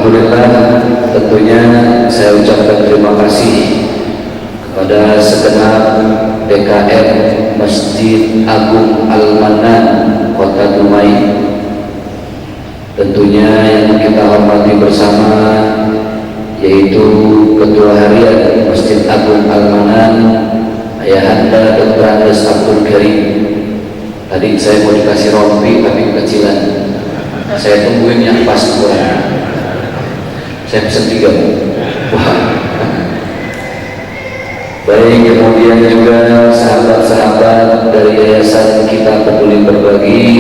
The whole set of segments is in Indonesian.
Alhamdulillah, tentunya saya ucapkan terima kasih kepada segenap DKM Masjid Agung Al-Manan Kota Dumai. Tentunya yang kita hormati bersama yaitu Ketua Harian Masjid Agung Al-Manan, Ayahanda Dr. Andes Abdul Karim. Tadi saya mau dikasih rompi tapi kecilan, saya tungguin yang pas kurang. Saya pesen 3. Wah. Baik, kemudian juga sahabat-sahabat dari Yayasan Kita Peduli Berbagi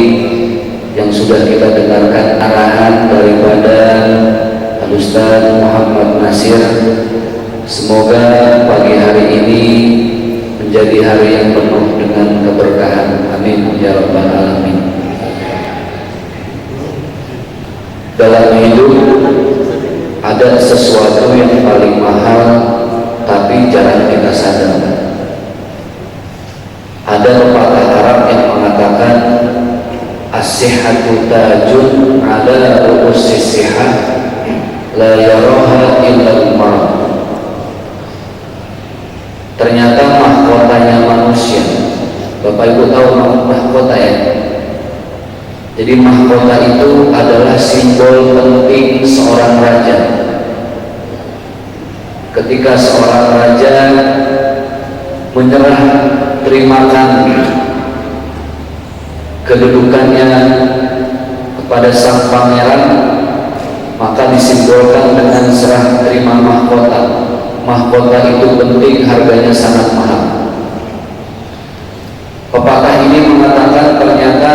yang sudah kita dengarkan arahan daripada Al-Ustaz Muhammad Nasir. Semoga pagi hari ini menjadi hari yang penuh dengan keberkahan. Amin ya rabbal alamin. Dalam hidup ada sesuatu yang paling mahal tapi jarang kita sadar. Ada pepatah Arab yang mengatakan as-sihhatu tajun ala ru'usis sihah la yaraha illa al-marad. Ternyata mahkotanya manusia. Bapak Ibu tahu mahkota ya? Jadi mahkota itu adalah simbol penting seorang raja. Ketika seorang raja menyerah terimakan kedudukannya kepada sang pangeran, maka disimbolkan dengan serah terima mahkota. Mahkota itu penting, harganya sangat mahal. Pepatah ini mengatakan ternyata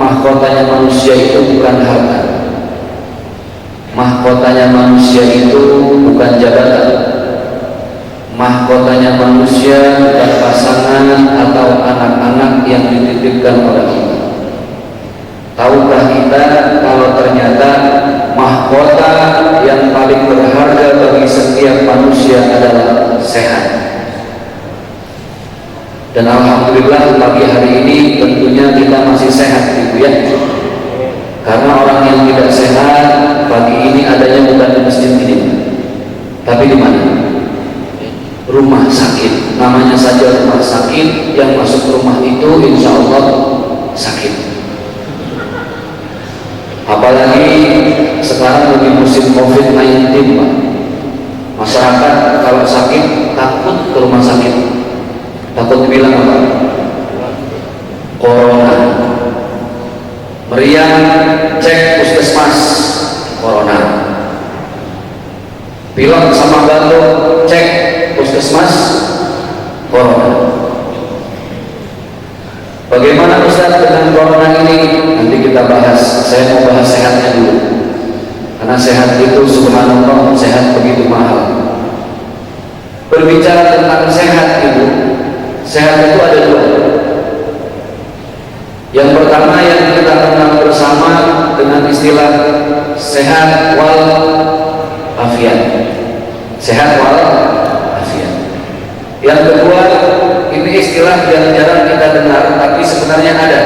mahkotanya manusia itu bukan harta. Mahkotanya manusia itu bukan jabatan. Mahkotanya manusia bukan pasangan atau anak-anak yang dititipkan oleh Allah. Tahukah kita kalau ternyata mahkota yang paling berharga bagi setiap manusia adalah sehat? Dan alhamdulillah pagi hari ini tentunya kita masih sehat, Ibu ya. Karena orang yang tidak sehat pagi ini adanya bukan di masjid ini, tapi di mana? Rumah sakit. Namanya saja rumah sakit, yang masuk rumah itu insya Allah sakit. Apalagi sekarang lagi musim COVID-19, Pak. Masyarakat kalau sakit takut ke rumah sakit. Takut dibilang apa? Corona. Meriang cek puskesmas, corona. Pilek sama batuk cek puskesmas, corona. Bagaimana Ustaz dengan corona ini? Nanti kita bahas. Saya mau bahas sehatnya dulu. Karena sehat itu subhanallah, sehat begitu mahal. Berbicara tentang sehat itu, sehat itu ada 2. Yang pertama yang kita kenal bersama dengan istilah sehat wal afiat. Sehat wal afiat. Yang kedua, ini istilah yang jarang kita dengar tapi sebenarnya ada.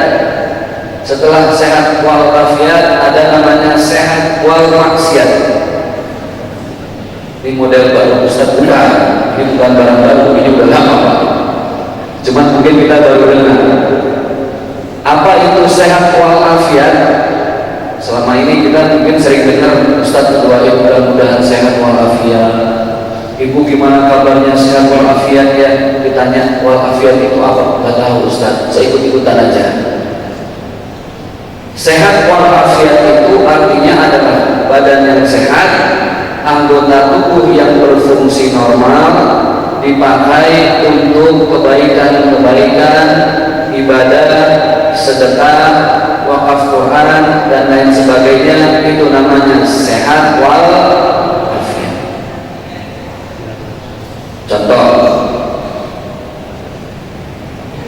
Setelah sehat wal afiat ada namanya sehat wal maksiat. Ini model baru Ustaz, bukan. Ini bukan barang baru, ini udah lama Pak. Cuman mungkin kita baru dengar. Apa itu sehat wal afiat? Selama ini kita mungkin sering dengar Ustaz berdoa mudah-mudahan sehat wal afiat. Ibu gimana kabarnya, sehat wal afiat ya? Ditanya wal afiat itu apa? Gak tahu Ustaz, saya ikut-ikutan aja. Sehat wal afiat itu artinya adalah badan yang sehat, anggota tubuh yang berfungsi normal, dipakai untuk kebaikan-kebaikan, ibadah, sedekah, wakaf Quran dan lain sebagainya. Itu namanya sehat wal afiat. Contoh,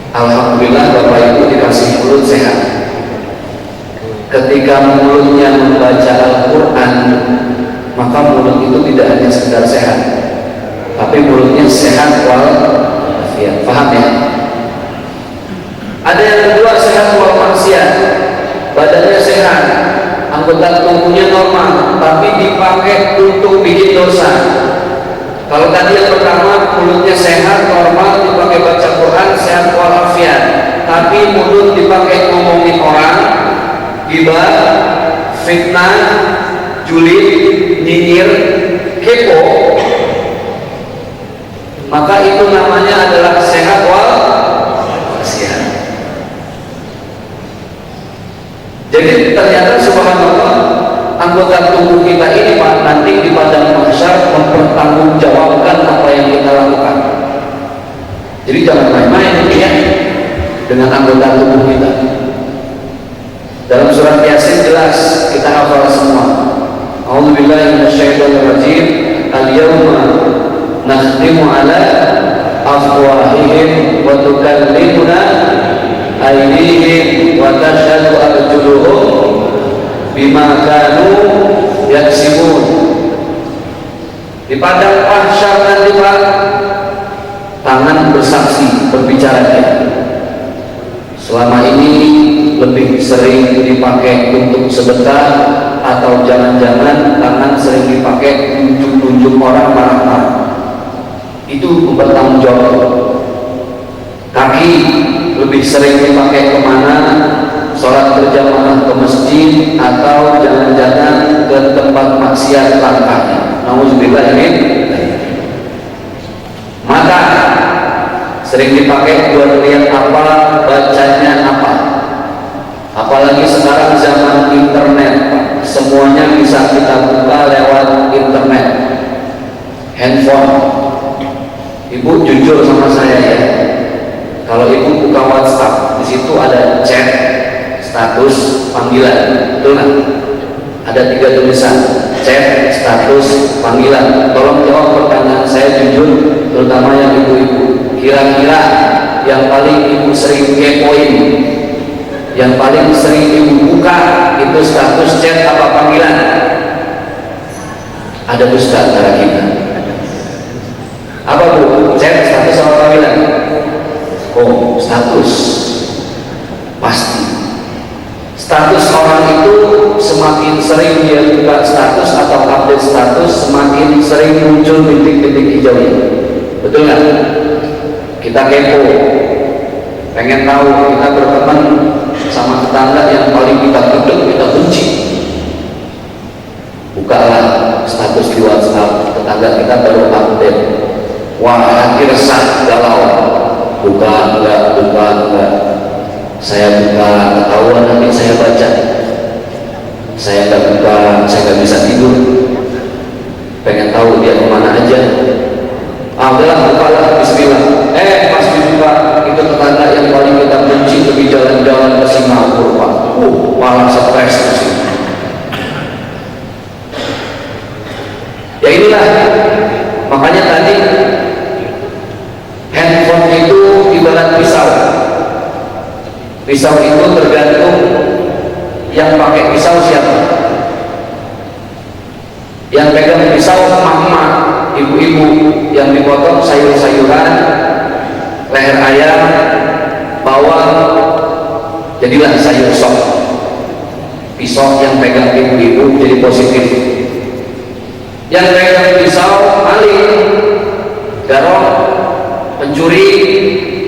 alhamdulillah Bapak Ibu dikasih mulut sehat. Ketika mulutnya membaca Al-Quran, maka mulut itu tidak hanya sekedar sehat, tapi mulutnya sehat wal afiat. Paham ya? Ada yang kedua sehat wal maksiat. Badannya sehat, anggota tubuhnya normal, tapi dipakai untuk bikin dosa. Kalau tadi yang pertama mulutnya sehat, normal, dipakai baca Quran, sehat walafiat. Tapi mulut dipakai ngomongin orang, gibah, fitnah, julid, nyinyir, kepo, maka itu namanya adalah sehat walafiat. Jadi ternyata subhanallah, anggota tubuh kita ini Pak, nanti di padang mahsyar mempertanggungjawabkan apa yang kita lakukan. Jadi jangan main-main ya dengan anggota tubuh kita. Dalam surat Yasin jelas, kita hafal semua. A'udzubillahi minasyaitonirrajim. Al-yawma nakhtimu ala afwahihim wa tukallimuna aydihim wa tashhadu arjuluhum bima kanu yaksibun. Di padang mahsyar nanti Pak, tangan bersaksi, berbicara. Selama ini lebih sering dipakai untuk sedekah, atau jangan-jangan tangan sering dipakai tunjuk-tunjuk orang marah-marah. Itu bertanggung jawab. Kaki lebih sering dipakai kemana? Sholat berjamaah ke masjid, atau jangan-jangan ke tempat maksiat langkahnya. Nauzubillah ini. Mata sering dipakai buat lihat apa, bacanya apa. Apalagi sekarang zaman internet, semuanya bisa kita buka lewat internet, handphone. Ibu jujur sama saya ya, kalau ibu buka WhatsApp, di situ ada chat, status, panggilan, betul nggak? Ada 3 tulisan, chat, status, panggilan. Tolong jawab pertanyaan saya jujur, terutama yang ibu-ibu. Kira-kira yang paling ibu sering kepoin, yang paling sering ibu buka, itu status, chat, apa panggilan? Ada dusta antara kita. Apa bu? Chat, status, apa panggilan? Oh, status. Pasti. Status orang itu semakin sering dia buka status atau update status, semakin sering muncul titik-titik hijaunya. Betul nggak? Kita kepo, pengen tahu, kita berteman sama tetangga yang paling kita gedek, kita benci. Bukalah status di WhatsApp, tetangga kita baru update. Wah, hati resah, galau. Buka enggak. Saya buka, ketahuan nanti saya baca. Saya nggak buka, saya nggak bisa tidur. Pengen tahu dia kemana aja. Udahlah, bukalah, bismillah. Pas dibuka, itu tetangga yang paling kita benci, lebih jalan-jalan ke Singapura Pak. Malah stres sih. Ya inilah, makanya tadi handphone itu ibarat pisau. Pisau itu tergantung yang pakai pisau siapa. Yang pegang pisau mama, ibu-ibu yang dipotong sayur-sayuran, leher ayam, bawang, jadilah sayur sop. Pisau yang pegang ibu-ibu jadi positif. Yang pegang pisau maling, garong, pencuri,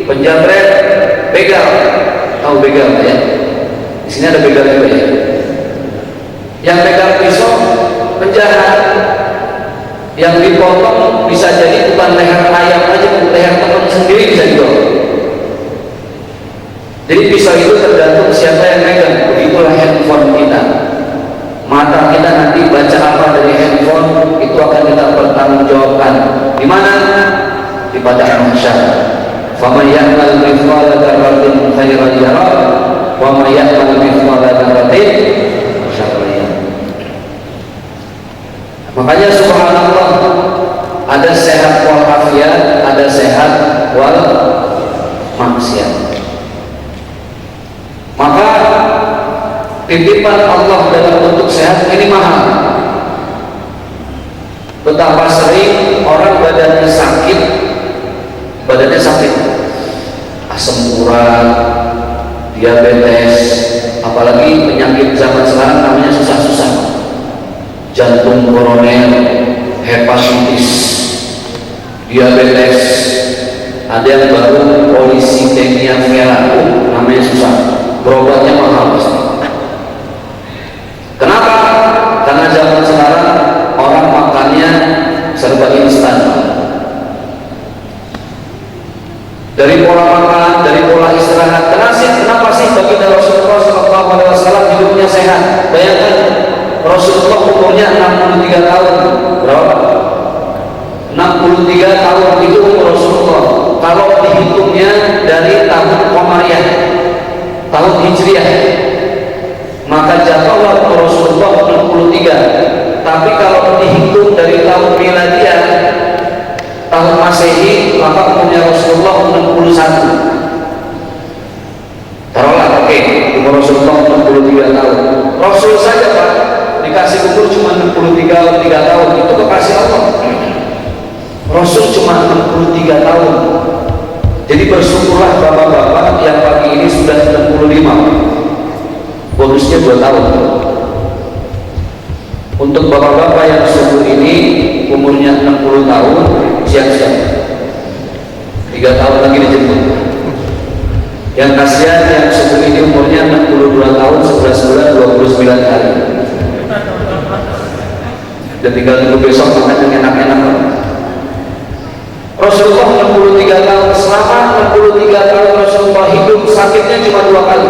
penjamret, begal. Tahu begal ya? Di sini ada begal juga ya. Yang pegang pisau penjahat, yang dipotong bisa jadi bukan leher ayam aja, leher teman sendiri bisa juga. Jadi pisau itu tergantung siapa yang pegang. Begitulah handphone kita. Mata kita nanti baca apa dari handphone, itu akan kita pertanggungjawabkan. Di mana? Di padang mahsyar. Faman ya'mal mithqala dzarratin khairan yarah, wa may ya'mal mithqala dzarratin syarran yarah. Makanya subhanallah, ada sehat walafiat, ada sehat wal maksiat. Maka titipan Allah dalam bentuk sehat ini mahal. Betapa sering orang badannya sakit, asam urat, diabetes, apalagi penyakit zaman sekarang namanya susah jantung koroner, hepatitis, diabetes, ada yang baru polisitemi vera, namanya susah, berobatnya mahal pasti. Kenapa? Karena zaman sekarang orang makannya serba instan. Dari pola makan, dari pola istirahat. Kenapa sih baginda Rasulullah SAW hidupnya sehat? Bayangkan Rasulullah umurnya 63 tahun. Berapa? 63 tahun itu umur Rasulullah. Kalau dihitungnya dari tahun Qamariyah, tahun Hijriah, maka jatuhlah Rasulullah 63. Tapi kalau dihitung dari tahun Miladiyah, tahun Masehi, maka umurnya Rasulullah 61. Taruhlah, oke, umur Rasulullah 63 tahun. Rasul saja Pak dikasih umur cuma 63 tahun, itu kekasih Allah. Rasul cuma 63 tahun. Jadi bersyukurlah bapak-bapak yang pagi ini sudah 65. Bonusnya 2 tahun. Untuk bapak-bapak yang subuh ini umurnya 60 tahun, siap-siap 3 tahun lagi dijemput. Yang kasihan yang subuh ini umurnya 62 tahun, 11 bulan, 29 hari. Dan tinggal tunggu besok makan yang enak-enak. Rasulullah 63 tahun, selama 63 tahun Rasulullah hidup, sakitnya cuma 2 kali.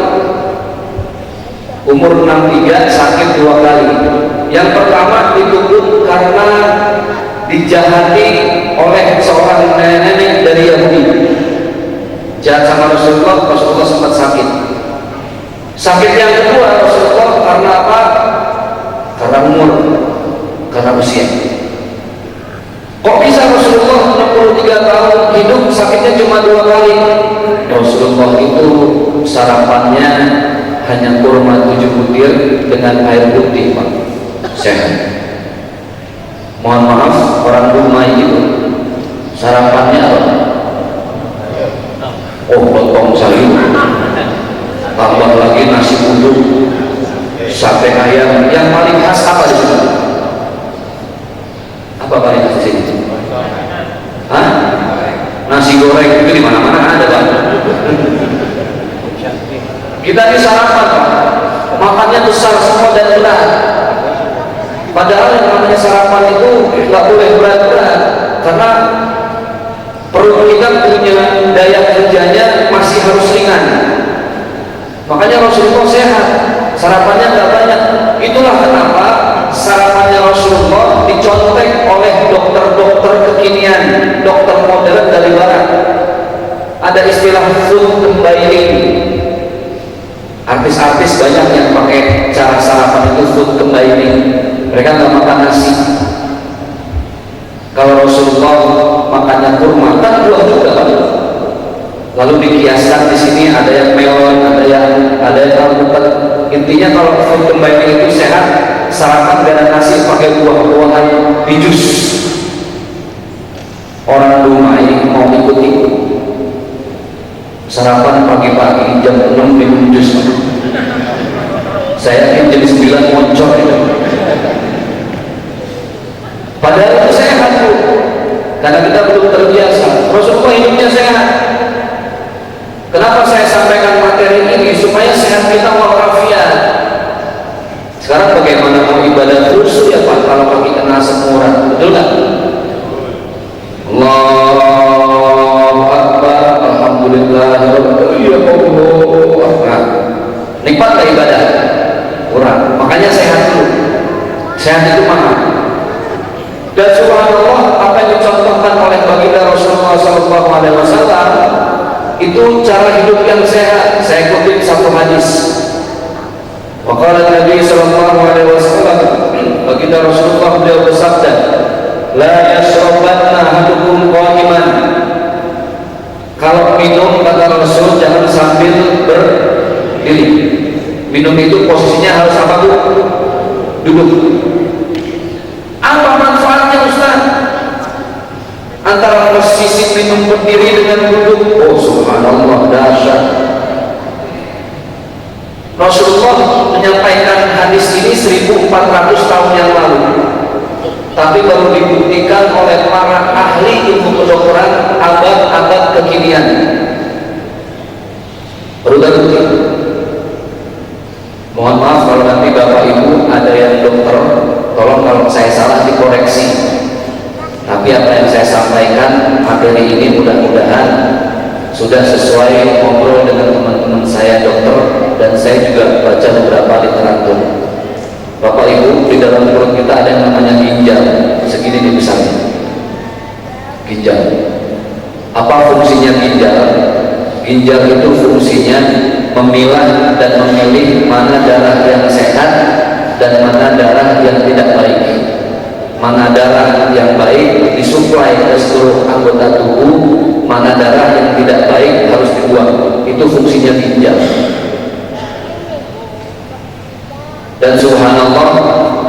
Umur 63 sakit 2 kali. Yang pertama itu pun karena dijahati oleh seorang nenek dari Yahudi. Jahat sama Rasulullah, Rasulullah sempat sakit. Sakit yang kedua Rasulullah karena apa? Karena umur, karena usia. Kok bisa Rasulullah 63 tahun hidup sakitnya cuma 2 kali? Rasulullah itu sarapannya hanya kurma 7 butir dengan air putih Pak, sehat. Mohon maaf, orang Dumai itu sarapannya apa? Oh, potong sayur, tambah lagi nasi uduk, sate ayam. Yang paling khas apa di sini? Apa paling khas di sini? Hah? Nasi goreng itu di mana-mana ada Pak. Kita ini sarapan Pak, makannya besar semua dan berat. Padahal yang namanya sarapan itu nggak boleh berat-berat, karena perut kita punya daya kerjanya masih harus ringan. Makanya Rasulullah sehat, sarapannya nggak banyak. Itulah kenapa sarapannya Rasulullah dicontek oleh dokter-dokter kekinian, dokter modern dari barat. Ada istilah food combining. Artis-artis banyak yang pakai cara sarapan itu food combining. Mereka nggak makan nasi. Kalau Rasulullah makannya kurma, kan buah juga kan? Lalu dikiaskan di sini ada yang melon, ada yang alpukat. Intinya kalau food combining itu sehat, sarapan dengan nasi pakai buah-buahan bijus. Orang Dumai mau ikut-ikut sarapan pagi-pagi jam 6 minum jus. Saya yakin jam 9 moncor itu. Padahal itu sehat Bu, karena kita belum terbiasa. Rasulullah hidupnya sehat. Kenapa saya sampaikan materi ini? Supaya sehat kita walafiat. Sekarang bagaimana mau ibadah khusyuk ya Pak kalau kaki kena asam urat, betul nggak? Allahu Akbar, alhamdulillah, Allahu Akbar. Nikmat gak ibadah? Kurang. Makanya sehat dulu. Sehat itu mahal. Dan subhanallah, apa yang dicontohkan oleh baginda Rasulullah SAW itu cara hidup yang sehat. Saya kutip satu hadis. Waqala Nabi SAW, baginda Rasulullah beliau bersabda, la yashrabanna ahadukum qa'iman. Kalau minum kata Rasul jangan sambil berdiri. Minum itu posisinya harus apa Bu? Duduk. Apa manfaatnya Ustaz? Antara posisi minum berdiri dengan duduk. Oh subhanallah, dahsyat. Rasulullah menyampaikan hadis ini 1400 tahun yang lalu. tapi baru dibuktikan oleh para ahli ilmu kedokteran abad-abad kekinian. Baru terbukti. Mohon maaf kalau nanti Bapak Ibu ada yang dokter, tolong kalau saya salah dikoreksi. Tapi apa yang saya sampaikan materi ini mudah-mudahan sudah sesuai ngobrol dengan teman-teman saya dokter, dan saya juga baca beberapa literatur. Bapak Ibu, di dalam perut kita ada yang namanya ginjal, segini nih besarnya. Ginjal. Apa fungsinya ginjal? Ginjal itu fungsinya memilah dan memilih mana darah yang sehat dan mana darah yang tidak baik. Mana darah yang baik disuplai ke seluruh anggota tubuh, mana darah yang tidak baik harus dibuang. Itu fungsinya ginjal. Dan subhanallah,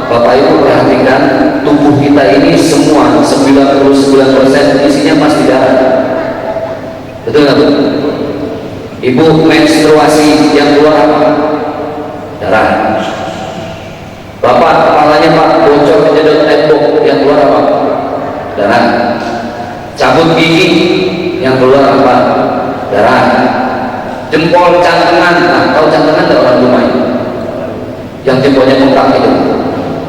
Bapak Ibu perhatikan, tubuh kita ini semua 99% isinya pasti darah. Betul nggak, Bu? Ibu menstruasi yang keluar apa? Darah. Bapak kepalanya Pak bocor kejedot tembok, yang keluar apa? Darah. Cabut gigi, yang keluar apa? Darah. Jempol cantengan, nah tahu cantengan ada orang rumah ini? Yang jempolnya bengkak itu,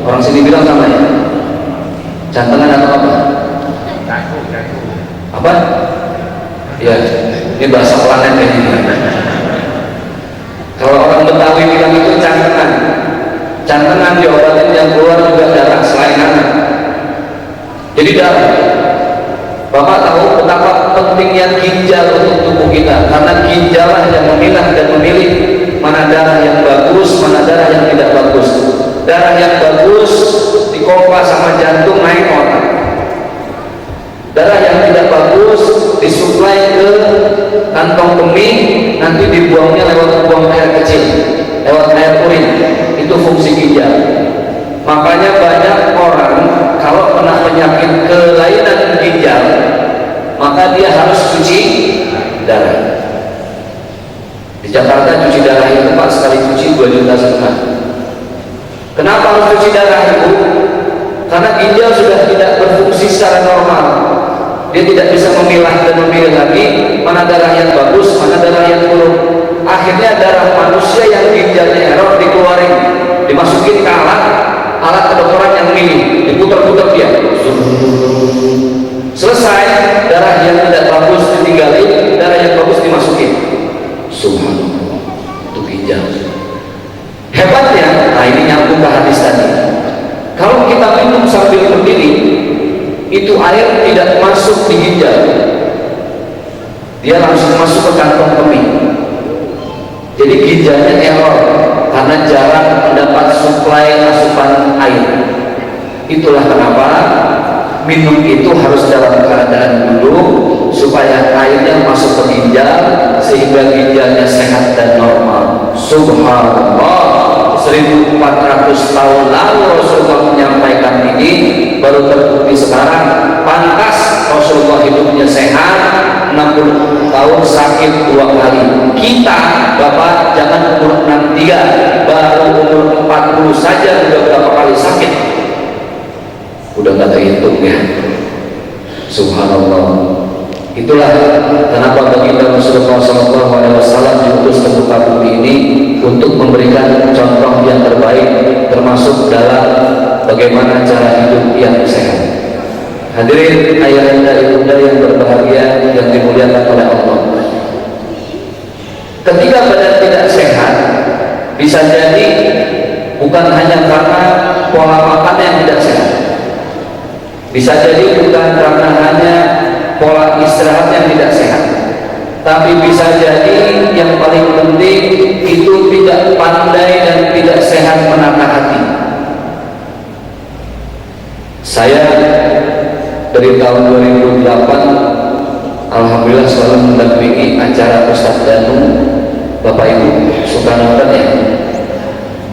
orang sini bilang sama ya? Cantengan atau apa? Apa? Ya, ini bahasa planet ini. Kalau orang Betawi bilang itu cantengan. Cantengan diobatin, yang keluar juga darah selain anak. Jadi darah. Bapak tahu betapa pentingnya ginjal untuk tubuh kita, karena ginjallah yang memilah dan memilih mana darah yang bagus, mana darah yang tidak bagus. Darah yang bagus dikompres sama jantung naik otak. Darah yang tidak bagus disuplai ke kantong kemih, nanti dibuangnya lewat buang air kecil, lewat air urin. Itu fungsi ginjal. Makanya banyak orang kalau kena penyakit kelainan ginjal, maka dia harus cuci darah. Di Jakarta cuci darah itu Pak, sekali cuci 2,5 juta. Kenapa harus cuci darah itu? Karena ginjal sudah tidak berfungsi secara normal. Dia tidak bisa memilah dan memilih lagi mana darah yang bagus, mana darah yang buruk. Akhirnya darah manusia yang ginjalnya error dikeluarin, dimasukin ke alat kedokteran yang milih, diputar-putar dia. Selesai, darah yang tidak bagus ditinggalin, darah yang bagus dimasukin. Subhanallah, itu ginjal. Hebatnya, nah ini nyambung ke hadis tadi. Kalau kita minum sambil berdiri, itu air tidak masuk di ginjal, dia langsung masuk ke kantong kemih. Jadi ginjalnya error karena jarang mendapat suplai asupan air. Itulah kenapa minum itu harus dalam keadaan dulu supaya airnya masuk ke ginjal sehingga ginjalnya sehat dan normal. Subhanallah, 1400 tahun lalu Rasulullah menyampaikan ini, baru terbukti sekarang. Pantas Rasulullah hidupnya sehat, 60 tahun sakit 2 kali. Kita Bapak jangan umur 63, baru umur 40 saja udah berapa kali sakit, udah gak terhitung ya. Subhanallah. Itulah kenapa baginda Rasulullah SAW diutus ke muka bumi ini untuk memberikan contoh yang terbaik, termasuk dalam bagaimana cara hidup yang sehat. Hadirin ayahanda ibunda yang berbahagia yang dimuliakan oleh Allah. Ketika badan tidak sehat, bisa jadi bukan hanya karena pola makan yang tidak sehat, bisa jadi bukan karena hanya pola istirahat yang tidak sehat, tapi bisa jadi yang paling penting itu tidak pandai dan tidak sehat menata hati. Saya dari tahun 2008 alhamdulillah selalu mendampingi acara Ustadz Danu. Bapak Ibu suka nonton ya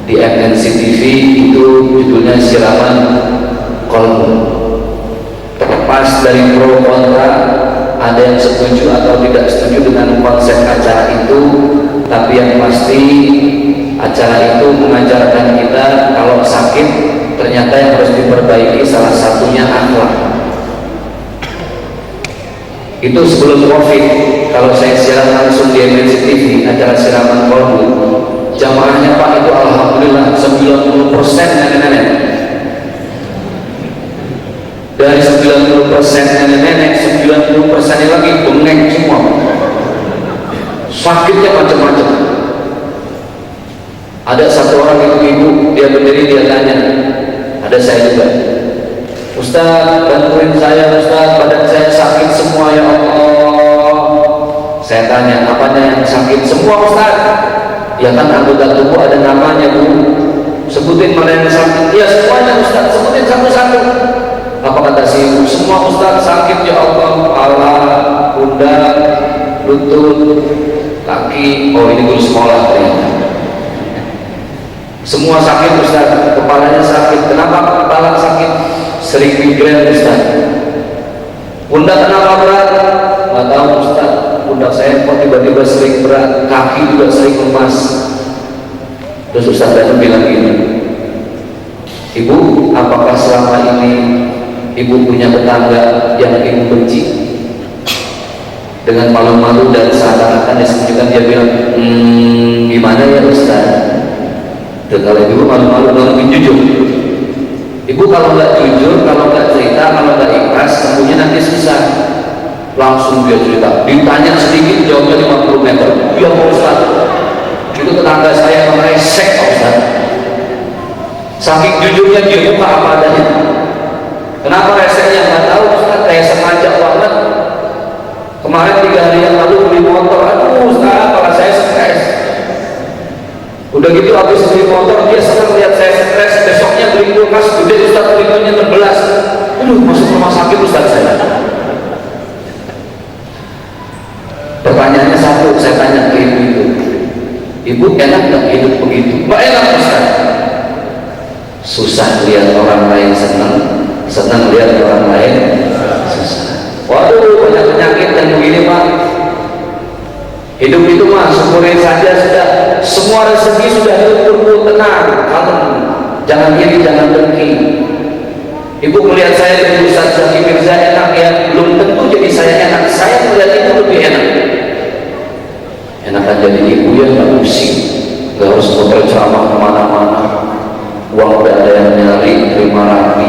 di MNC TV, itu judulnya Siraman Kolbu. Terlepas dari pro kontra, ada yang setuju atau tidak setuju dengan konsep acara itu, tapi yang pasti acara itu mengajarkan kita kalau sakit ternyata ternyata yang harus diperbaiki salah satunya akhlak. Itu sebelum Covid, kalau saya siaran langsung di MNC TV acara siraman kolbu, jamaahnya Pak itu alhamdulillah 90% nenek-nenek. Dari 90% nenek-nenek, 90% lagi bengek semua, sakitnya macam-macam. Ada satu orang ibu-ibu, dia berdiri, dia tanya, ada saya juga, Ustaz bantuin saya Ustaz, badan saya sakit semua ya Allah. Saya tanya, apanya yang sakit? Semua Ustaz. Ya kan anggota tubuh ada namanya Bu, sebutin mana yang sakit. Ya semuanya Ustaz, sebutin satu-satu. Apa kata si ibu? Semua Ustaz sakit ya Allah, kepala, pundak, lutut, kaki. Oh ini guru sekolah ternyata. Semua sakit Ustaz, kepalanya sakit. Kenapa kepala sakit? Sering migrain Ustaz. Pundak kenapa berat? Nggak tahu Ustaz, pundak saya kok tiba-tiba sering berat, kaki juga sering lemas. Terus Ustaz Danu bilang gini, Ibu, apakah selama ini Ibu punya tetangga yang Ibu benci? Dengan malu-malu dan seakan-akan disembunyikan dia bilang, gimana ya Ustaz? Dan kalau Ibu malu-malu lebih jujur. Ibu kalau nggak jujur, kalau nggak cerita, kalau nggak ikhlas, tentunya nanti susah. Langsung dia cerita, ditanya sedikit jawabnya 50 meter. Ya Pak Ustaz, itu tetangga saya meresek Pak Ustaz. Saking jujurnya dia buka apa adanya. Kenapa reseknya? Nggak tahu Ustaz, kayak sengaja banget. Kemarin 3 hari yang lalu beli motor, aduh Ustaz, kepala saya stres. Udah gitu habis beli motor, dia senang lihat saya stres. Besoknya beli kulkas gede Ustaz, kulitnya terbelas. Aduh, masuk rumah sakit Ustaz saya. Pertanyaannya satu, saya tanya ke ibu itu, Ibu enak nggak hidup begitu? Nggak enak Ustaz. Susah lihat orang lain senang, senang lihat orang lain susah. Waduh, banyak penyakit dan begini Pak. Hidup itu mah syukurin saja sudah. Semua rezeki sudah diukur, tenang, kalem, jangan iri, jangan dengki. Ibu melihat saya dari Ustaz Zaki Mirza enak ya, belum tentu jadi saya enak. Saya melihat itu lebih enak. Enakan jadi ibu ya nggak pusing, nggak harus hotel ceramah kemana-mana, uang udah ada yang nyari, terima rapi.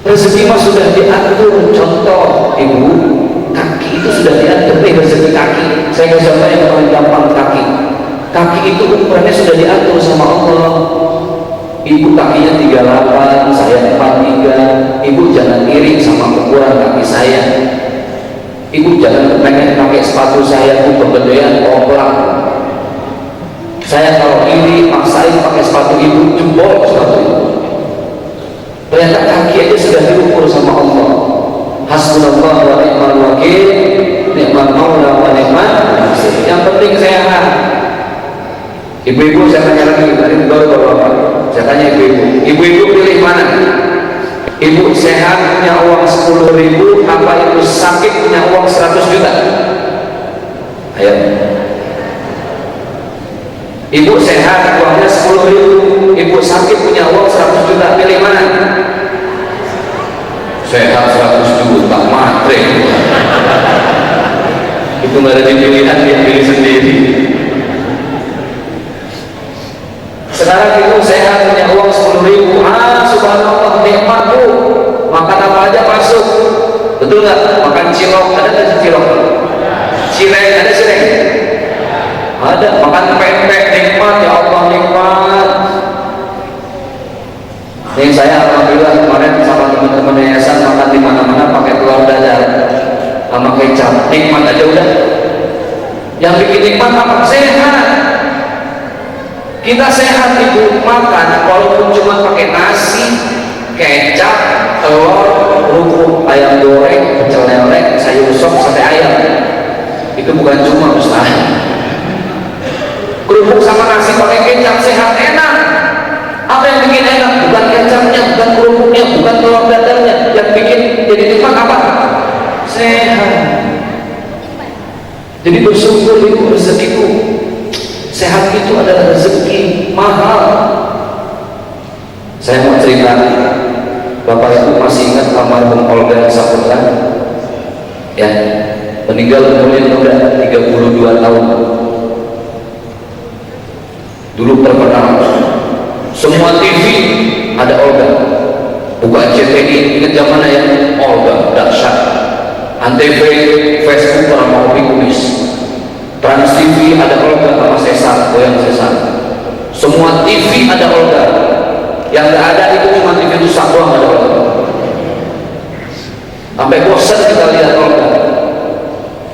Rezeki mah sudah diatur. Contoh ibu, kaki itu sudah diatur nih rezeki kaki. Saya kasih contoh yang paling gampang, kaki. Kaki itu ukurannya sudah diatur sama Allah. Ibu kakinya 38, saya 43. Ibu jangan iri sama ukuran kaki saya. Ibu jangan pengen pakai sepatu saya itu kegedean oblak. Saya kalau iri maksain pakai sepatu ibu, jebol sepatu itu. Ternyata kaki aja sudah diukur sama Allah. Hasbunallah wa ni'mal wakil, ni'mal maula wa ni'mal nasir. Yang penting sehat. Ibu-ibu saya tanya lagi, tadi bapak-bapak, saya tanya ibu-ibu, ibu-ibu pilih mana? Ibu sehat punya uang 10.000, apa ibu sakit punya uang 100 juta? Ayo. Ibu sehat uangnya 10.000, ibu sakit punya uang 100 juta, pilih mana? Sehat 100 juta, matre. Itu nggak ada pilihan, dia pilih sendiri. Sekarang ibu sehat punya uang 10.000, subhanallah nikmat Bu, makan apa aja masuk, betul nggak? Makan cilok, ada nggak cilok? Cireng, ada cireng? Ada. Makan pempek, nikmat ya Allah, nikmat. Nih saya alhamdulillah kemarin sama teman-teman yayasan makan di mana-mana pakai telur dadar sama kecap, nikmat aja udah. Yang bikin nikmat apa? Sehat. Kita sehat ibu, makan walaupun cuma pakai nasi, kecap, telur, kerupuk, ayam goreng, pecel lele, sayur sop, sate ayam. Itu bukan cuma Ustaz. Kerupuk sama nasi pakai kecap sehat, enak. Apa yang bikin enak? Bukan kecapnya, bukan kerupuknya, bukan telur dadarnya. Yang bikin jadi nikmat apa? Sehat. Jadi bersyukur ibu, rezekiku. Sehat itu adalah rezeki mahal. Saya mau cerita, Bapak Ibu masih ingat almarhum Olga Saputra? Ya, meninggal umurnya muda 32 tahun. Dulu terkenal, semua TV ada Olga. Buka CTI, ingat zamannya ya, Olga dahsyat. Antv, Facebook orang mau kumis. Trans TV ada Olga sama Sesar, goyang Sesar. Semua TV ada Olga. Yang nggak ada itu cuma TV rusak doang ada Olga. Sampai bosan kita lihat Olga.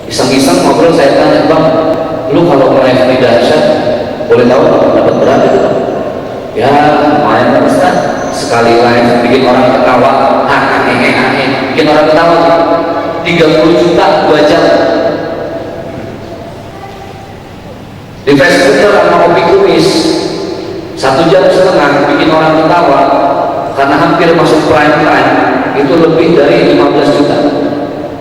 Iseng-iseng ngobrol, saya tanya, Bang, lu kalau live di dahsyat boleh tahu dapat berapa itu? Ya lumayan kan Ustaz, sekali live bikin orang ketawa, bikin orang ketawa 30 juta 2 jam. Di Facebook sama kopi kumis 1,5 jam bikin orang ketawa, karena hampir masuk prime time itu lebih dari 15 juta.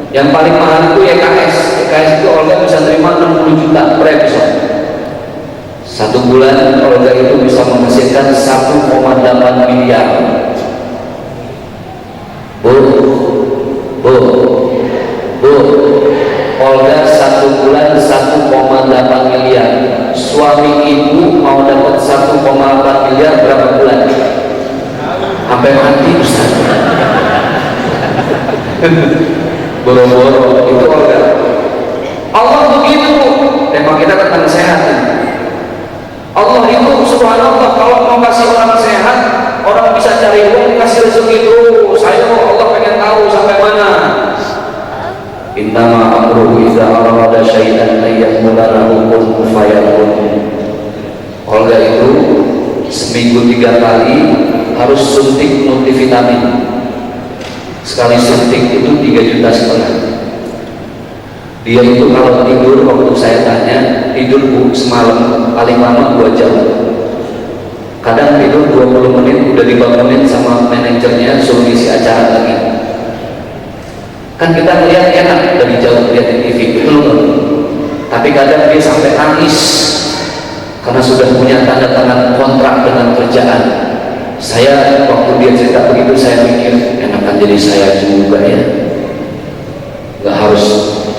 Yang paling mahal itu YKS itu Olga bisa terima 60 juta per episode. 1 bulan Olga itu bisa menghasilkan 1,8 miliar. Bu, Olga 1 bulan 1,8 miliar. Suami ibu mau dapat 1,8 miliar berapa bulan? Sampai mati Ustaz. Boro-boro itu Olga. Allah begitu. Tema kita tentang sehat. Allah itu subhanallah, kalau mau kasih orang sehat, orang bisa cari uang, kasih rezeki terus. Saya Allah pengen tahu sampai mana. Innama amruhu idza arada syai'an ayyaqula lahu kun fayakun. Olga itu seminggu 3 kali harus suntik multivitamin. Sekali suntik itu 3,5 juta. Dia itu kalau tidur, waktu saya tanya, tidur semalam paling lama 2 jam. Kadang tidur 20 menit udah dibangunin sama manajernya suruh isi acara lagi. Kan kita melihat enak dari jauh lihat di TV, betul kan? Tapi kadang dia sampai nangis karena sudah punya tanda tangan kontrak dengan kerjaan. Saya waktu dia cerita begitu, saya mikir enakan jadi saya juga ya, nggak harus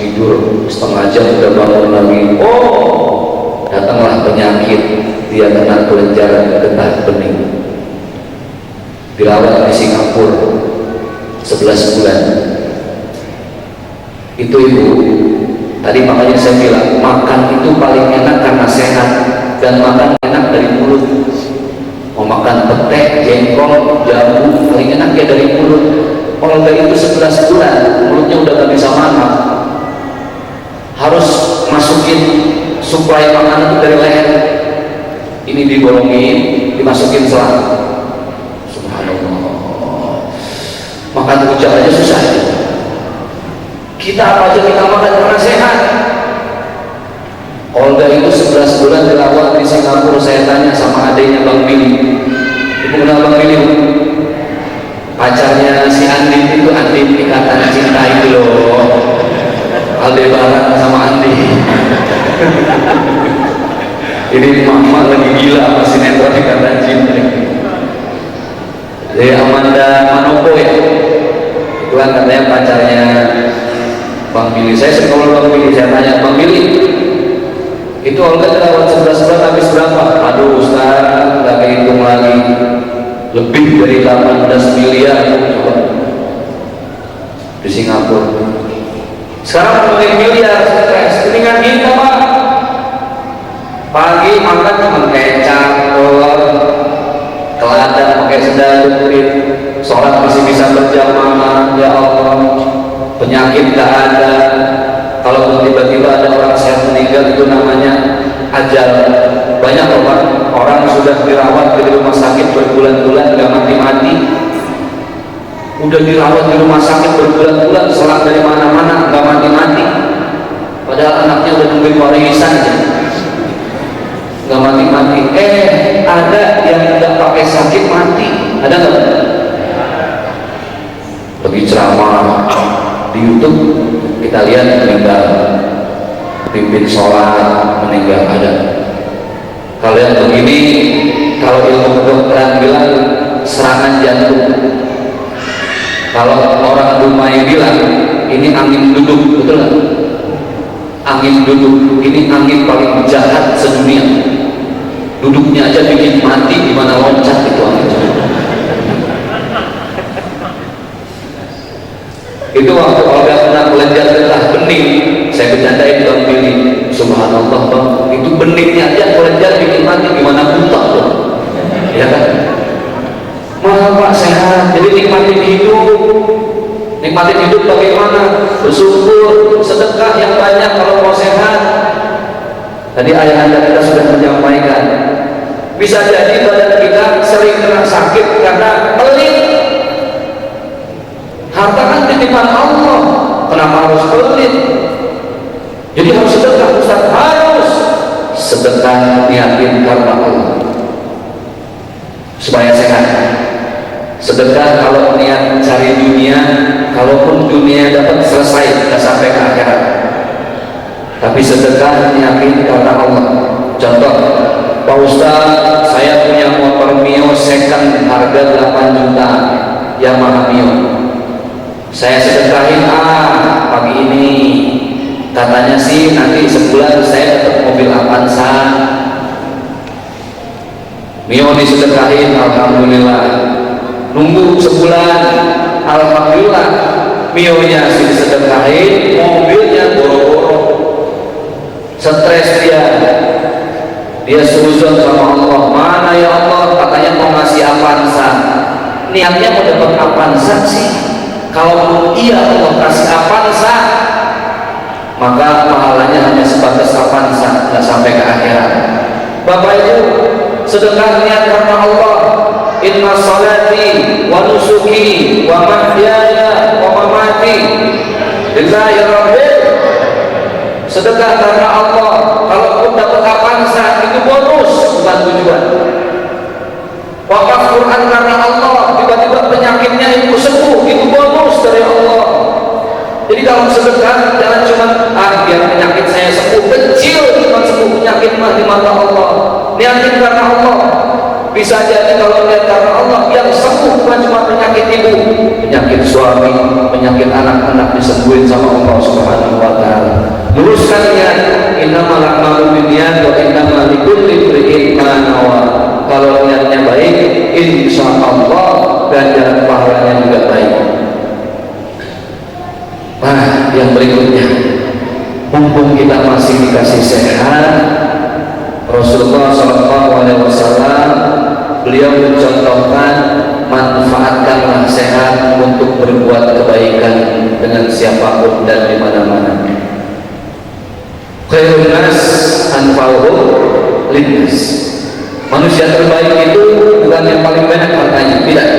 tidur setengah jam udah bangun lagi. Oh, datanglah penyakit, dia kena kelenjar getah bening, dirawat di Singapura 11 bulan. Itu ibu tadi, makanya saya bilang makan itu paling enak karena sehat, dan makan enak dari mulut. Mau makan petai, jengkol, jamu, paling enak ya dari mulut. Olga itu 11 bulan mulutnya udah gak bisa makan, harus masukin suplai makanan itu dari leher. Ini dibolongin, dimasukin selang. Subhanallah, makan rujak aja susah. Kita apa aja kita makan karena sehat. Olga itu 11 bulan dirawat di Singapura. Saya tanya sama adiknya Bang Billy, ibu kenal Bang Billy? Pacarnya si Andin itu, Andin Ikatan Cinta itu loh, Aldebaran sama Andi. Ini mama lagi gila sama sinetron Ikatan Cinta. Jadi Amanda Manopo ya, itu kan katanya pacarnya Bang Billy. Saya sering ngomong Bang Billy, saya tanya Bang Billy, itu Olga dirawat 11 bulan habis berapa? Aduh Ustaz, gak kehitung lagi, lebih dari 18 miliar di Singapura. Sekarang ngomongin miliar, stres. Mendingan kita Pak, pagi makan cuma kecap, telur, teladan pakai sendal jepit, sholat masih bisa berjamaah. Ya Allah, penyakit gak ada. Kalau tiba-tiba ada orang sehat meninggal, itu namanya ajal. Banyak orang sudah dirawat di rumah sakit berbulan-bulan gak mati-mati, udah dirawat di rumah sakit berbulan-bulan, selang dari mana-mana gak mati-mati, padahal anaknya udah nungguin warisan aja gak mati-mati. Ada yang gak pakai sakit mati, ada gak? Lagi ceramah di YouTube kita lihat meninggal, pimpin sholat meninggal ada. Kalau yang begini, kalau ilmu kedokteran bilang 100 Kalau orang Dumai bilang ini angin duduk, betul nggak? Angin duduk, ini angin paling jahat sedunia. Duduknya aja bikin mati, gimana loncat itu angin. Itu waktu Olga pernah belajar tentang bening, saya bercandain dalam diri, subhanallah bang, itu beningnya aja belajar bikin mati, gimana buta tuh, ya kan? Malah Pak sehat, jadi nikmatin hidup bagaimana? Bersyukur, sedekah yang banyak kalau mau sehat. Tadi ayah anda kita sudah menyampaikan, bisa jadi badan kita sering kena sakit karena pelit. Harta kan titipan Allah, kenapa harus pelit? Jadi harus sedekah, Ustaz, harus sedekah niatin karena Allah supaya sehat. Sedekah kalau niat cari dunia, kalaupun dunia dapat selesai, kita sampai ke akhirat. Tapi sedekah niatin karena Allah. Contoh, Pak Ustaz, saya punya motor Mio second harga 8 juta, Yamaha Mio. Saya sedekahin pagi ini, katanya sih nanti sebulan saya dapat mobil Avanza. Mio disedekahin, alhamdulillah. Nunggu sebulan, alhamdulillah Mio-nya sih disedekahin, mobilnya boro-boro. Stres dia suzon sama Allah, mana ya Allah, katanya mau ngasih Avanza, niatnya mau dapat Avanza sih. Kalau iya Allah kasih Avanza, maka pahalanya hanya sebatas Avanza, nggak sampai ke akhirat. Bapak Ibu, sedekah niat karena Allah. Inna salati wa nusuki wa mahyaya wa mamati lillahi rabbil. Sedekah karena Allah, kalaupun dapat Avanza itu bonus, bukan tujuan. Wakaf Quran karena Allah, tiba-tiba penyakitnya itu sembuh, itu bonus dari Allah. Jadi kalau sedekah jangan cuma biar penyakit saya sembuh, kecil cuma sembuh penyakit mah di mata Allah. Niatin karena Allah. Bisa jadi kalau niat karena Allah, yang sembuh bukan cuma penyakit ibu, penyakit suami, penyakit anak-anak disembuhin sama Allah Subhanahu wa taala. Luruskan niat, innamal a'malu binniyat wa innamal likulli imri'in ma nawa. Kalau niatnya baik, insyaallah ganjaran pahalanya juga baik. Nah, yang berikutnya, mumpung kita masih dikasih sehat, Rasulullah SAW beliau mencontohkan, manfaatkanlah sehat untuk berbuat kebaikan dengan siapapun dan di mana-mana. Khairun nas anfa'uhum linnas. Manusia terbaik itu bukan yang paling banyak hartanya, tidak.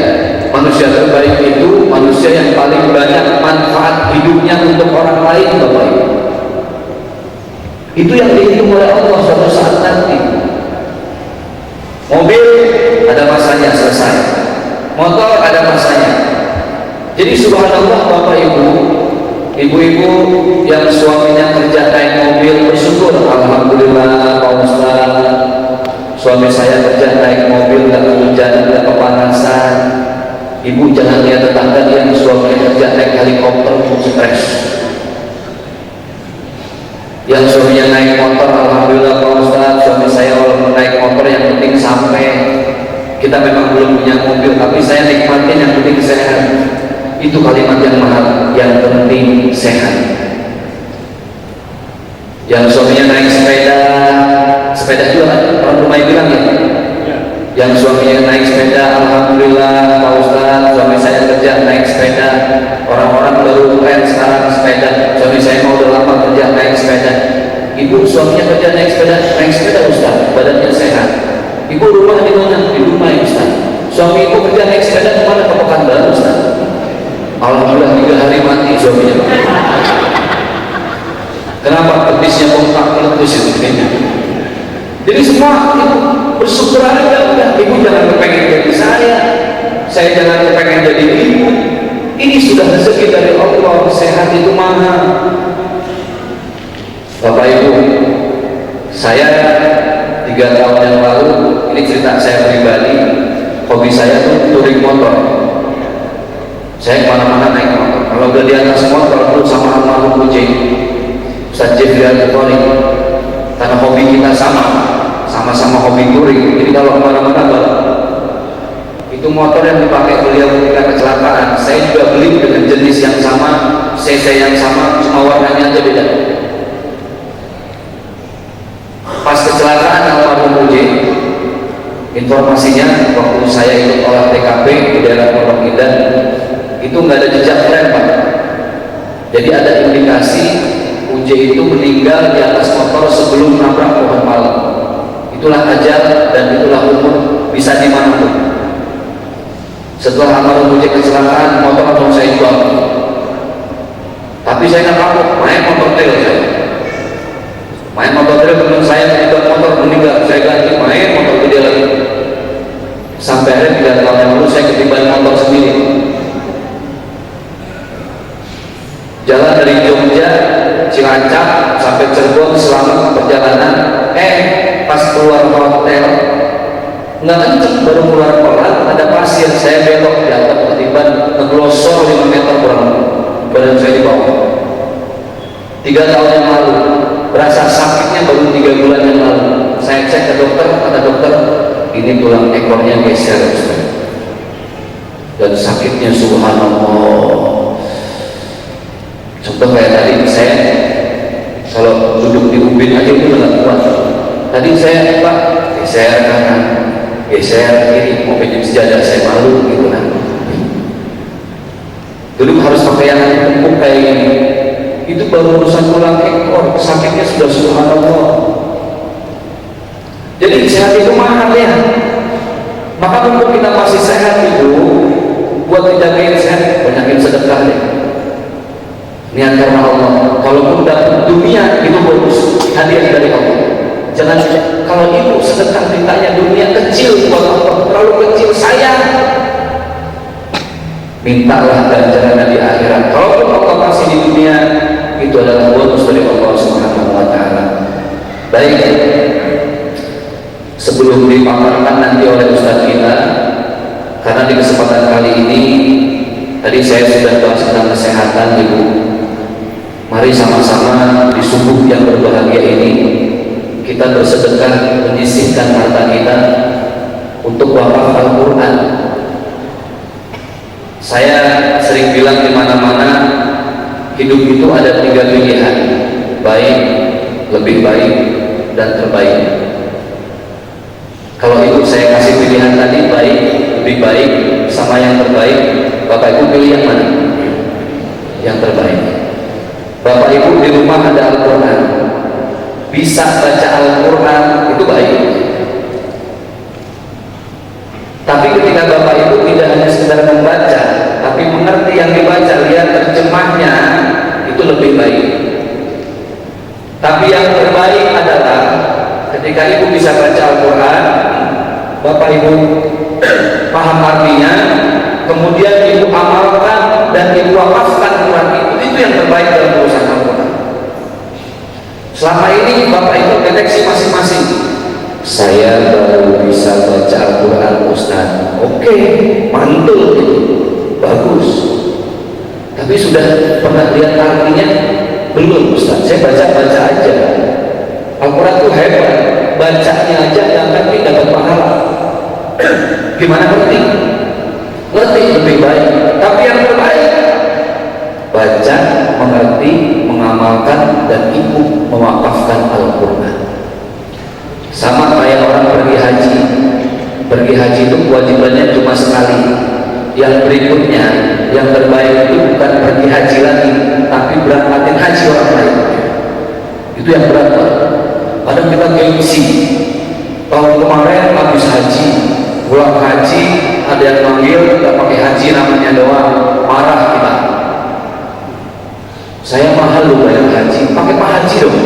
Manusia terbaik itu manusia yang paling banyak manfaat hidupnya untuk orang lain, Bapak Ibu. Itu yang dihitung oleh Allah suatu saat nanti. Mobil ada masanya selesai, motor ada masanya. Jadi subhanallah Bapak Ibu, ibu-ibu yang suaminya kerja naik mobil, bersyukur, alhamdulillah Pak Ustaz, suami saya kerja naik mobil, gak kehujanan, gak kepanasan. Ibu jangan lihat tetangga yang suaminya kerja naik helikopter, stres. Yang suaminya naik motor, alhamdulillah Pak Ustaz, suami saya walaupun naik motor yang penting sampai. Kita memang belum punya mobil, tapi saya nikmatin yang penting sehat. Itu kalimat yang mahal, yang penting sehat. Yang suaminya naik sepeda juga kan, orang rumah bilang ya. Yang suaminya naik sepeda, alhamdulillah Pak Ustaz, suami saya kerja naik sepeda. Orang-orang baru keren sekarang sepeda, suami saya mau udah lama kerja naik sepeda. Ibu suaminya kerja naik sepeda Ustaz, badannya sehat. Ibu rumah di mana? Di rumah ya Ustaz. Suami ibu kerja naik sepeda kemana? Ke Pekanbaru Ustaz. Alhamdulillah 3 hari mati suaminya. Kenapa? Petisnya bongkar meletus itu. Jadi semua itu bersyukur aja udah. Ibu jangan kepengen jadi saya jangan kepengen jadi ibu. Ini sudah rezeki dari Allah. Sehat itu mahal. Bapak Ibu, saya 3 tahun yang lalu, ini cerita saya pribadi, hobi saya tuh touring motor. Saya kemana-mana naik motor. Kalau udah di atas motor dulu sama almarhum kucing Ustaz Jeffrey Al-Bukhari, karena hobi kita sama-sama hobi touring. Jadi kalau kemana-mana itu motor yang dipakai beliau ketika kecelakaan, saya juga beli dengan jenis yang sama, cc yang sama, cuma warnanya aja beda. Pas kecelakaan almarhum kucing, informasinya waktu saya ikut olah TKP di daerah Pondok Indah itu nggak ada jejak rem, Pak. Jadi ada indikasi UJ itu meninggal di atas motor sebelum nabrak pohon palem. Itulah ajal dan itulah umur, bisa dimanapun. Setelah almarhum UJ kecelakaan, motor langsung saya jual. Tapi saya nggak kapok, main motor trail saya. Main motor trail teman saya juga motor meninggal, saya ganti main motor gede lagi. Sampai akhirnya 3 tahun yang lalu saya ketiban motor sendiri. Jalan dari Jogja, Cilacap sampai Cirebon selama perjalanan. Pas keluar hotel nggak kenceng, baru keluar kolam ada pasir, saya belok di atas ketiban, ngeglosor 5 meter kurang, badan saya di bawah. 3 tahun yang lalu, berasa sakitnya baru 3 bulan yang lalu. Saya cek ke dokter, kata dokter ini tulang ekornya geser, dan sakitnya subhanallah. Contoh kayak tadi saya kalau duduk di ubin aja itu nggak kuat. Tadi saya Pak geser kanan, geser kiri, mau pinjam sejadah saya malu gitu kan. Dulu harus pakai yang empuk kayak gini. Itu baru urusan tulang ekor, sakitnya sudah subhanallah. Jadi sehat itu mahal ya. Maka untuk kita masih sehat itu, buat dijagain sehat, banyakin sedekah deh. Niat karena Allah. Kalaupun dapat dunia itu bagus, hadiah dari Allah. Jangan kalau ibu sedekah mintanya dunia kecil buat Allah, terlalu kecil sayang. Mintalah ganjarannya di akhirat. Kalaupun Allah kasih di dunia, itu adalah bonus dari Allah Subhanahu wa taala. Baik. Sebelum dipaparkan nanti oleh Ustaz kita, karena di kesempatan kali ini tadi saya sudah bahas tentang kesehatan ibu. Mari sama-sama di subuh yang berbahagia ini kita bersedekah menyisihkan harta kita untuk wakaf Al-Quran. Saya sering bilang di mana-mana hidup itu ada 3 pilihan, baik, lebih baik, dan terbaik. Kalau itu saya kasih pilihan tadi baik, lebih baik, sama yang terbaik, Bapak Ibu pilih yang mana? Yang terbaik. Bapak Ibu di rumah ada Al-Quran, bisa baca Al-Quran, itu baik. Tapi ketika Bapak Ibu tidak hanya sekedar membaca, tapi mengerti yang dibaca, lihat terjemahnya, itu lebih baik. Tapi yang terbaik adalah ketika Ibu bisa baca Al-Quran, Bapak Ibu paham artinya, kemudian Ibu amalkan dan Ibu wakafkan Quran itu yang terbaik dalam urusan Al-Quran. Selama ini Bapak Ibu deteksi masing-masing, saya baru bisa baca Al-Quran Ustaz. Oke, mantul itu, bagus. Tapi sudah pernah lihat artinya? Belum Ustaz, saya baca-baca aja. Al-Quran itu hebat, bacanya aja yang ngerti dapat pahala. Gimana ngerti? Ngerti lebih baik. Tapi yang terbaik, baca, mengerti, mengamalkan, dan ikut mewakafkan Al-Quran. Sama kayak orang pergi haji. Pergi haji itu kewajibannya cuma sekali. Yang berikutnya, yang terbaik itu bukan pergi haji lagi, tapi berangkatin haji orang lain. Itu yang berat, Pak. Kadang kita gengsi. Tahun kemarin habis haji, pulang haji, ada yang manggil nggak pakai haji namanya doang, marah kita. Saya mahal loh bayar haji, pakai Pak Haji dong.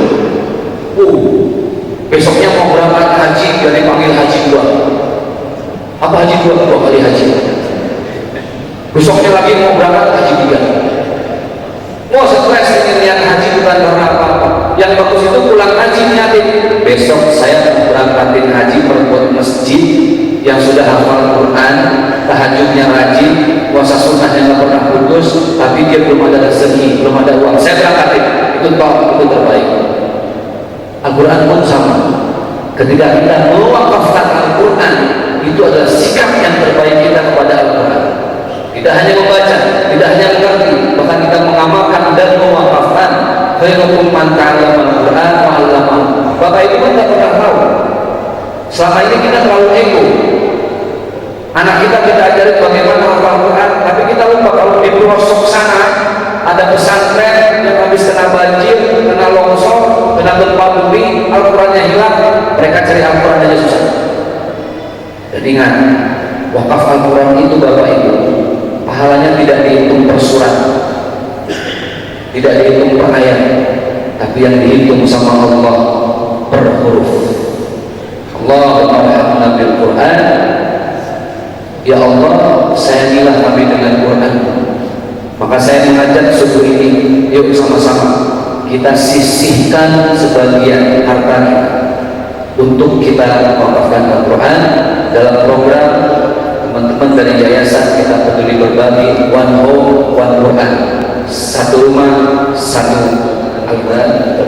Besoknya mau berangkat haji, dari panggil haji 2. Apa haji 2 kali haji? Besoknya lagi mau berangkat haji 3. Mau stres ini niat haji bukan karena apa-apa. Yang bagus itu pulang haji niatin, besok saya berangkatin haji perbuat masjid yang sudah hafal Quran, tahajudnya rajin, penguasa sunnah yang nggak pernah putus, tapi dia belum ada rezeki, belum ada uang, saya berangkatin, itu top, itu terbaik. Al-Quran pun sama. Ketika kita mewakafkan Al-Quran, itu adalah sikap yang terbaik kita kepada Al-Quran. Tidak hanya membaca, tidak hanya mengerti, bahkan kita mengamalkan dan mewakafkan. Khairukum man ta'allama al-Quran wa 'allamahu. Bapak Ibu kan tidak pernah tahu. Selama ini kita terlalu ego. Anak kita ajari bagaimana Al-Quran, tapi kita lupa kalau di pelosok sana ada pesantren yang habis kena banjir, kena longsor, kena gempa bumi, Al-Qurannya hilang, mereka cari Al-Quran aja susah. Dan ingat, wakaf Al-Quran itu Bapak Ibu, pahalanya tidak dihitung per surat, tidak dihitung per ayat, tapi yang dihitung sama Allah per huruf. Allahumma rahmatna bil Quran, ya Allah, sayangilah kami dengan Quran. Maka saya mengajak subuh ini, yuk sama-sama kita sisihkan sebagian harta kita untuk kita wakafkan Al-Quran dalam program teman-teman dari yayasan Kita Peduli Berbagi, One Home One Quran, satu rumah satu Al-Quran.